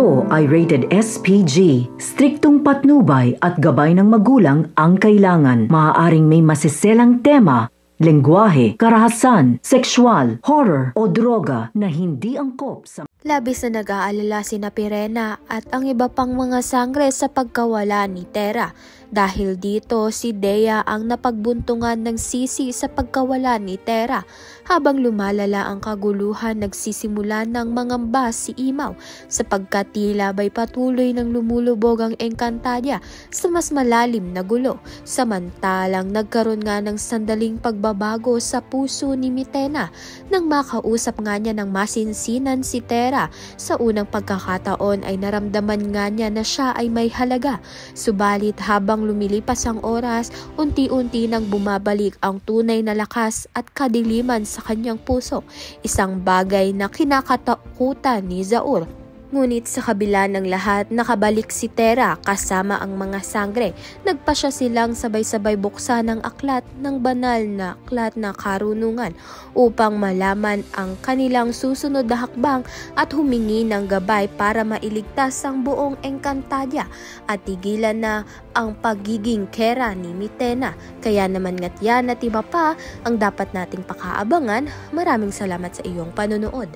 Ito ay rated SPG. Striktong patnubay at gabay ng magulang ang kailangan. Maaaring may masiselang tema, lengguwahe, karahasan, sexual, horror o droga na hindi angkop sa... Labis na nag-aalala sina Pirena at ang iba pang mga sangre sa pagkawala ni Tera. Dahil dito, si Dea ang napagbuntungan ng sisi sa pagkawala ni Tera. Habang lumalala ang kaguluhan, nagsisimula ng mangamba si Imaw sapagkat tila ba'y patuloy ng lumulubog ang Encantadia sa mas malalim na gulo. Samantalang nagkaroon nga ng sandaling pagbabago sa puso ni Mitena nang makausap nga niya ng masinsinan si Tera. Sa unang pagkakataon ay naramdaman nga niya na siya ay may halaga. Subalit habang lumilipas ang oras, unti-unti nang bumabalik ang tunay na lakas at kadiliman sa kanyang puso, isang bagay na kinakatakutan ni Zaur. Ngunit sa kabila ng lahat, nakabalik si Tera kasama ang mga sangre. Nagpasya silang sabay-sabay buksan ang aklat ng banal na aklat na karunungan upang malaman ang kanilang susunod na hakbang at humingi ng gabay para mailigtas ang buong Encantadia at tigilan na ang pagiging kera ni Mitena. Kaya naman nga't yan at iba pa ang dapat nating pakaabangan. Maraming salamat sa iyong panonood.